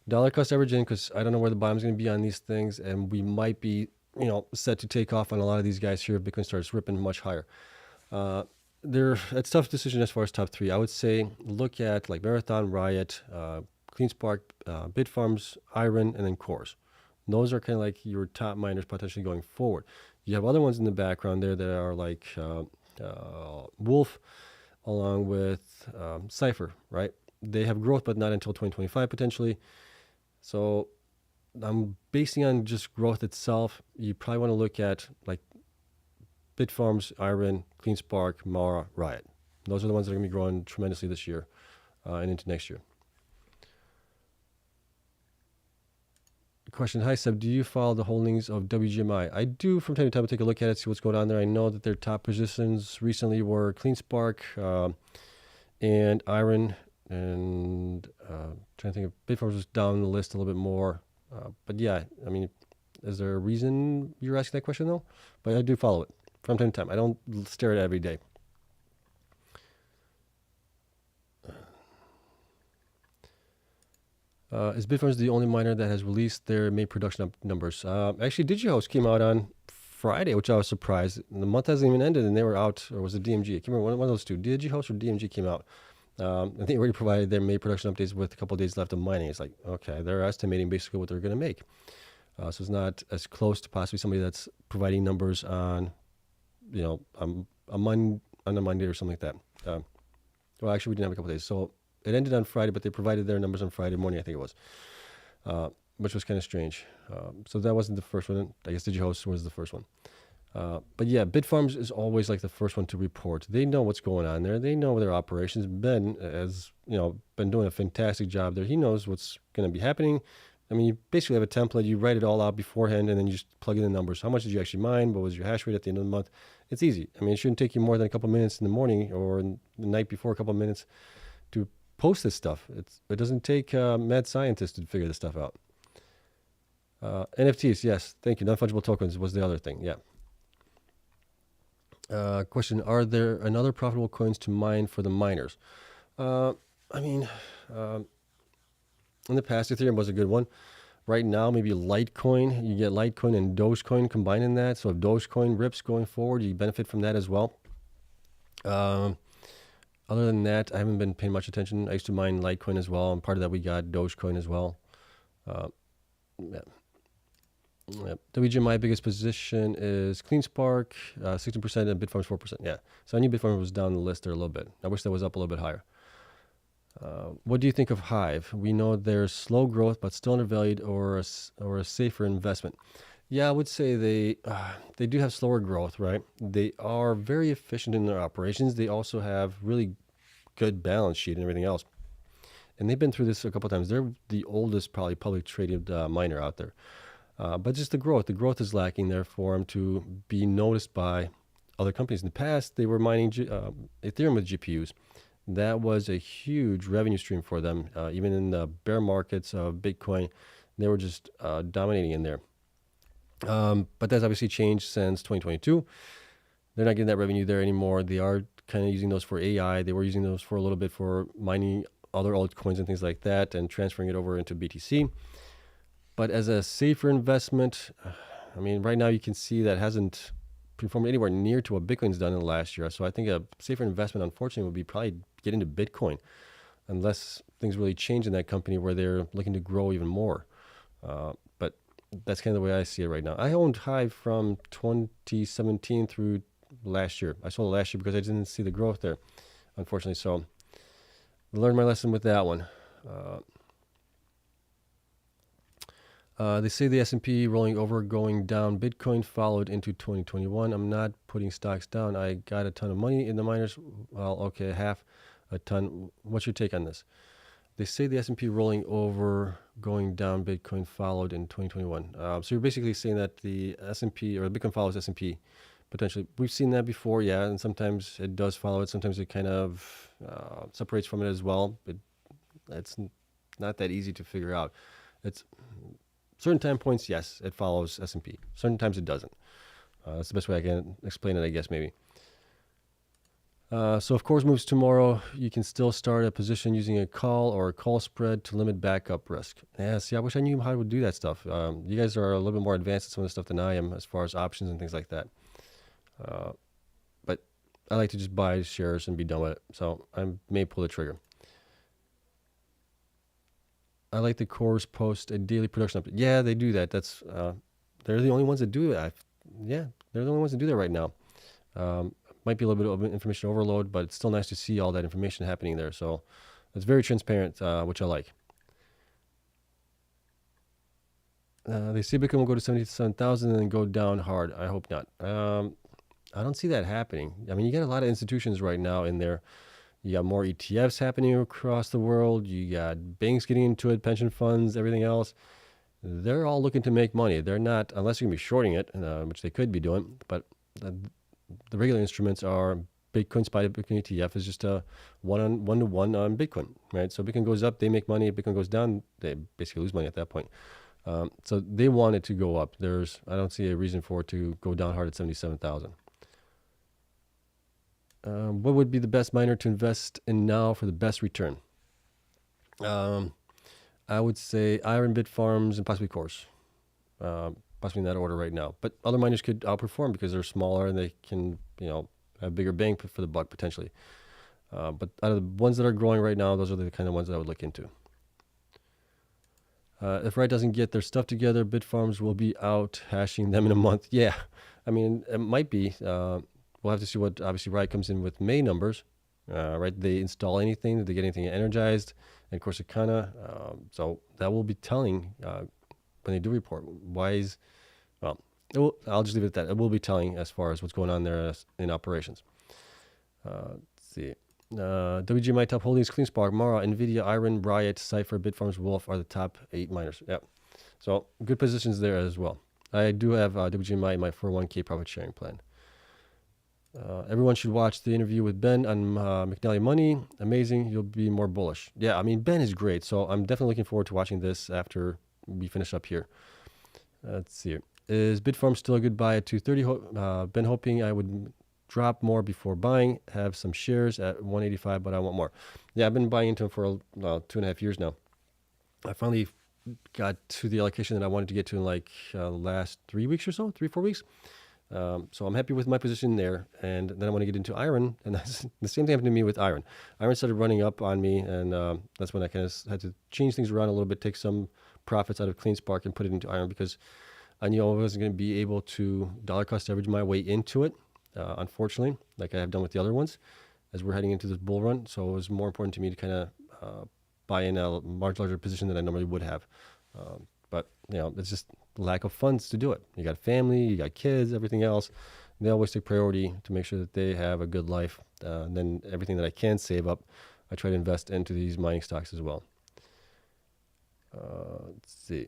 Dollar cost averaging, because I don't know where the bottom's going to be on these things, and we might be, set to take off on a lot of these guys here if Bitcoin starts ripping much higher. It's a tough decision as far as top 3. I would say look at like Marathon, Riot, CleanSpark, Bitfarms, Iron, and then Cores. Those are kind of like your top miners potentially going forward. You have other ones in the background there that are like Wolf, along with Cypher, right? They have growth, but not until 2025 potentially. So I'm basing on just growth itself. You probably want to look at like Bitfarms, Iron, CleanSpark, Mara, Riot. Those are the ones that are going to be growing tremendously this year and into next year. Question, hi Seb, do you follow the holdings of WGMI? I do from time to time. I take a look at it, see what's going on there. I know that their top positions recently were CleanSpark and Iron, and trying to think if Bitfarms was down the list a little bit more. But yeah, I mean, is there a reason you're asking that question though? But I do follow it from time to time. I don't stare at it every day. Is Bitfarms the only miner that has released their May production numbers? Actually, DigiHost came out on Friday, which I was surprised. The month hasn't even ended, and they were out, or was it DMG? I can't remember, one of those two. DigiHost or DMG came out. And they already provided their May production updates with a couple of days left of mining. It's like, okay, they're estimating basically what they're going to make. So it's not as close to possibly somebody that's providing numbers on, on a Monday or something like that. Well, actually, we didn't have a couple of days. So it ended on Friday, but they provided their numbers on Friday morning, I think it was, which was kind of strange. So that wasn't the first one. I guess DigiHost was the first one. But yeah, Bitfarms is always like the first one to report. They know what's going on there. They know their operations. Ben has, been doing a fantastic job there. He knows what's going to be happening. I mean, you basically have a template. You write it all out beforehand, and then you just plug in the numbers. How much did you actually mine? What was your hash rate at the end of the month? It's easy. I mean, it shouldn't take you more than a couple minutes in the morning or the night before, a couple minutes to post this stuff. It doesn't take mad scientists to figure this stuff out. NFTs, yes, thank you. Non-fungible tokens was the other thing, yeah. Question: are there another profitable coins to mine for the miners? Uh, I mean, um, in the past, Ethereum was a good one. Right now, maybe Litecoin. You get Litecoin and Dogecoin combined in that. So if Dogecoin rips going forward, you benefit from that as well. Um, Other than that, I haven't been paying much attention. I used to mine Litecoin as well, and part of that we got Dogecoin as well. Uh, yeah. Yeah. WGMI biggest position is CleanSpark, 16%, and Bitfarms 4%. Yeah. So I knew Bitfarms was down the list there a little bit. I wish that was up a little bit higher. What do you think of Hive? We know there's slow growth, but still undervalued, or a safer investment. Yeah, I would say they do have slower growth, right? They are very efficient in their operations. They also have really good balance sheet and everything else. And they've been through this a couple of times. They're the oldest, probably public traded miner out there. But just the growth is lacking there for them to be noticed by other companies. In the past, they were mining Ethereum with GPUs. That was a huge revenue stream for them. Even in the bear markets of Bitcoin, they were just dominating in there. But that's obviously changed since 2022. They're not getting that revenue there anymore. They are kind of using those for AI. They were using those for a little bit for mining other altcoins and things like that and transferring it over into BTC. But as a safer investment, I mean, right now you can see that hasn't performed anywhere near to what Bitcoin's done in the last year. So I think a safer investment, unfortunately, would be probably get into Bitcoin, unless things really change in that company where they're looking to grow even more. But that's kind of the way I see it right now. I owned Hive from 2017 through last year. I sold it last year because I didn't see the growth there, unfortunately. So I learned my lesson with that one. They say the S&P rolling over, going down. Bitcoin followed into 2021. I'm not putting stocks down. I got a ton of money in the miners. Well, okay, half a ton. What's your take on this? They say the S&P rolling over, going down. Bitcoin followed in 2021. So you're basically saying that the S&P or Bitcoin follows S&P potentially. We've seen that before, yeah, and sometimes it does follow it. Sometimes it kind of separates from it as well. It's not that easy to figure out. It's certain time points, yes, it follows S&P. Certain times it doesn't. That's the best way I can explain it, I guess, maybe. So if Coreweave moves tomorrow, you can still start a position using a call or a call spread to limit backup risk. Yeah, see, I wish I knew how to do that stuff. You guys are a little bit more advanced in some of the stuff than I am as far as options and things like that. But I like to just buy shares and be done with it. So I may pull the trigger. I like the cores post a daily production update. Yeah, they do that. That's they're the only ones that do it. Yeah, they're the only ones that do that right now. Might be a little bit of information overload, but it's still nice to see all that information happening there. So it's very transparent, which I like. They say Bitcoin will go to 77,000 and then go down hard. I hope not. I don't see that happening. I mean, you got a lot of institutions right now in there. You got more ETFs happening across the world. You got banks getting into it, pension funds, everything else. They're all looking to make money. They're not, unless you're going to be shorting it, which they could be doing. But the regular instruments are Bitcoin SPY Bitcoin ETF is just a one-to-one on Bitcoin, right? So Bitcoin goes up, they make money. Bitcoin goes down, they basically lose money at that point. So they want it to go up. I don't see a reason for it to go down hard at 77,000. What would be the best miner to invest in now for the best return? I would say Iron, Bitfarms, and possibly Course. Possibly in that order right now. But other miners could outperform because they're smaller and they can, have bigger bang for the buck potentially. But out of the ones that are growing right now, those are the kind of ones that I would look into. If Riot doesn't get their stuff together, Bitfarms will be out hashing them in a month. Yeah, I mean, it might be. We'll have to see what, obviously, Riot comes in with May numbers. Right? Did they install anything? Did they get anything energized? And of course, so that will be telling when they do report. I'll just leave it at that. It will be telling as far as what's going on there in operations. Let's see. WGMI top holdings: CleanSpark, Mara, Nvidia, Iron, Riot, Cypher, Bitfarms, Wolf are the top 8 miners. Yeah, so good positions there as well. I do have WGMI in my 401k profit sharing plan. Everyone should watch the interview with Ben on McNally Money. Amazing. You'll be more bullish. Yeah, I mean, Ben is great. So I'm definitely looking forward to watching this after we finish up here. Let's see. Is Bitfarms still a good buy at 230? Ben hoping I would drop more before buying. Have some shares at 185, but I want more. Yeah, I've been buying into them for 2.5 years now. I finally got to the allocation that I wanted to get to in like the last 3 weeks or so, 3-4 weeks. So I'm happy with my position there. And then I want to get into iron. And that's the same thing happened to me with iron. Iron started running up on me. And that's when I kind of had to change things around a little bit, take some profits out of Clean Spark and put it into iron because I knew I wasn't going to be able to dollar cost average my way into it, unfortunately, like I have done with the other ones as we're heading into this bull run. So it was more important to me to kind of buy in a much larger position than I normally would have. But, it's just lack of funds to do it. You got family, you got kids, everything else. They always take priority to make sure that they have a good life. And then everything that I can save up, I try to invest into these mining stocks as well. Let's see.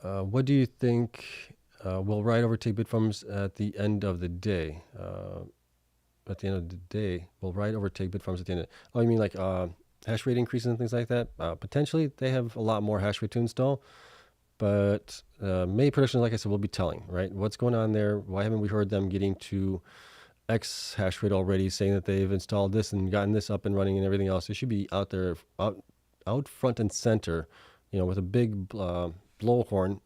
What do you think will Riot overtake Bitfarms at the end of the day? At the end of the day, will Riot overtake Bitfarms at the end of the day? Oh, you mean like hash rate increases and things like that? Potentially, they have a lot more hash rate to install. But May production, like I said, will be telling, right? What's going on there? Why haven't we heard them getting to X hash rate already, saying that they've installed this and gotten this up and running and everything else? They should be out there, out front and center, with a big blowhorn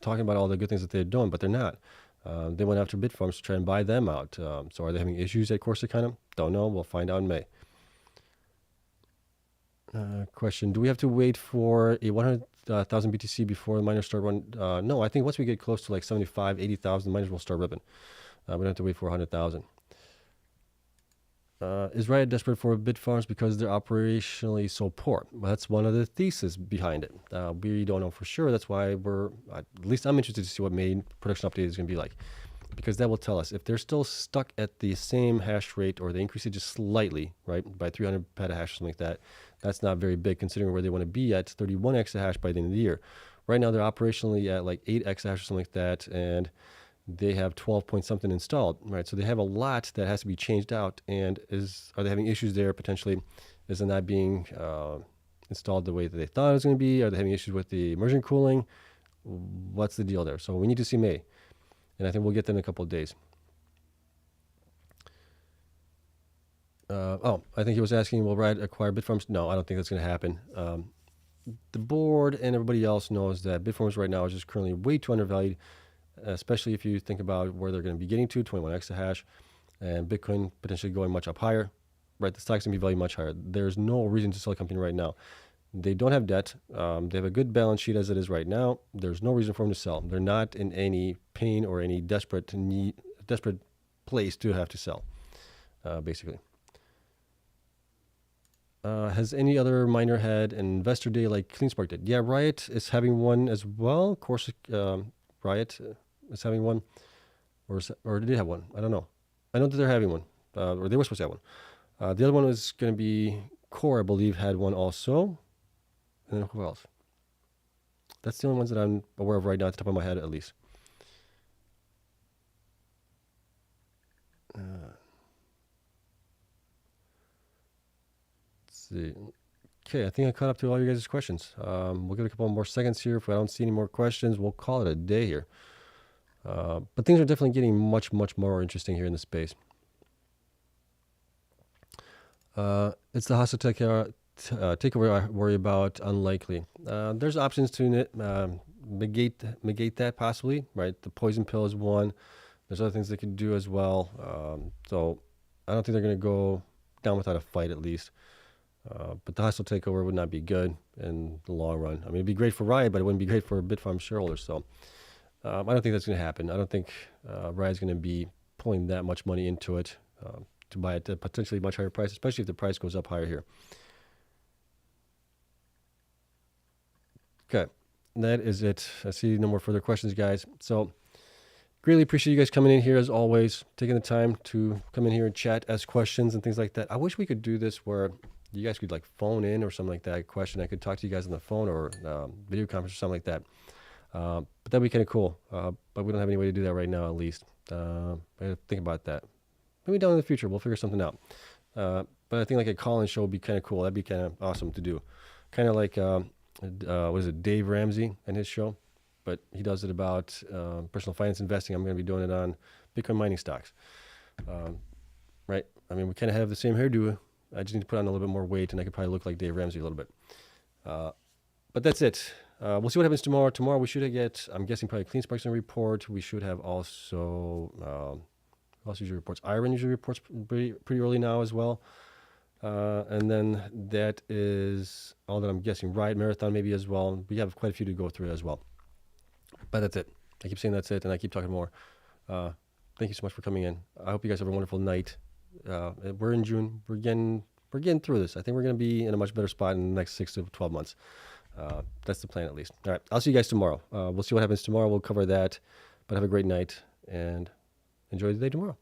talking about all the good things that they're doing, but they're not. They went after Bitfarms to try and buy them out. So are they having issues at Corsicana? Don't know. We'll find out in May. Question: do we have to wait for a 100,000 BTC before the miners start run? No, I think once we get close to like 75, 80,000, miners will start ripping. We don't have to wait for 100,000. Is Riot desperate for Bitfarms because they're operationally so poor? Well, that's one of the theses behind it. We don't know for sure. That's why at least I'm interested to see what May production update is going to be like, because that will tell us if they're still stuck at the same hash rate or they increase it just slightly, right, by 300 petahash or something like that. That's not very big considering where they want to be at 31 exahash by the end of the year. Right now they're operationally at like 8 exahash or something like that, and they have 12 point something installed, right? So they have a lot that has to be changed out. And are they having issues there potentially? Is it not being installed the way that they thought it was going to be? Are they having issues with the immersion cooling? What's the deal there? So we need to see May, and I think we'll get them in a couple of days. I think he was asking, will Riot acquire Bitfarms? No, I don't think that's going to happen. The board and everybody else knows that Bitfarms right now is just currently way too undervalued, especially if you think about where they're going to be getting to, 21 exahash, and Bitcoin potentially going much up higher, right? The stock's going to be valued much higher. There's no reason to sell a company right now. They don't have debt. They have a good balance sheet as it is right now. There's no reason for them to sell. They're not in any pain or any desperate place to have to sell, basically. Has any other miner had an investor day like CleanSpark did? Yeah, Riot is having one as well. Of course, Riot is having one, or did they have one? I don't know. I know that they're having one, or they were supposed to have one. The other one was going to be Core, I believe, had one also. And then who else? That's the only ones that I'm aware of right now, at the top of my head, at least. Let's see. Okay, I think I caught up to all you guys' questions. We'll give it a couple more seconds here. If I don't see any more questions, we'll call it a day here. But things are definitely getting much, much more interesting here in the space. It's the hostile takeover I worry about. Unlikely. There's options to negate that possibly, right? The poison pill is one. There's other things they could do as well. So I don't think they're going to go down without a fight, at least. But the hostile takeover would not be good in the long run. I mean, it'd be great for Riot, but it wouldn't be great for Bitfarms shareholders. So I don't think that's going to happen. I don't think Riot's going to be pulling that much money into it to buy it at a potentially much higher price, especially if the price goes up higher here. Okay, that is it. I see no more further questions, guys. So greatly appreciate you guys coming in here as always, taking the time to come in here and chat, ask questions and things like that. I wish we could do this where you guys could like phone in or something like that. Question, I could talk to you guys on the phone or video conference or something like that. But that'd be kind of cool. But we don't have any way to do that right now, at least. I gotta think about that. Maybe down in the future, we'll figure something out. But I think like a call-in show would be kind of cool. That'd be kind of awesome to do. Kind of like, what is it, Dave Ramsey and his show? but he does it about personal finance investing. I'm going to be doing it on Bitcoin mining stocks. Right? I mean, we kind of have the same hairdo. I just need to put on a little bit more weight, and I could probably look like Dave Ramsey a little bit. But that's it. We'll see what happens tomorrow. Tomorrow we should get, I'm guessing, probably Clean Sparks report. We should have also, who else usually reports? Iron usually reports pretty early now as well. And then that is all that I'm guessing. Riot Marathon maybe as well. We have quite a few to go through as well. But that's it. I keep saying that's it, and I keep talking more. Thank you so much for coming in. I hope you guys have a wonderful night. We're in June. We're getting through this. I think we're going to be in a much better spot in the next 6 to 12 months. That's the plan, at least. All right. I'll see you guys tomorrow. We'll see what happens tomorrow. We'll cover that. But have a great night and enjoy the day tomorrow.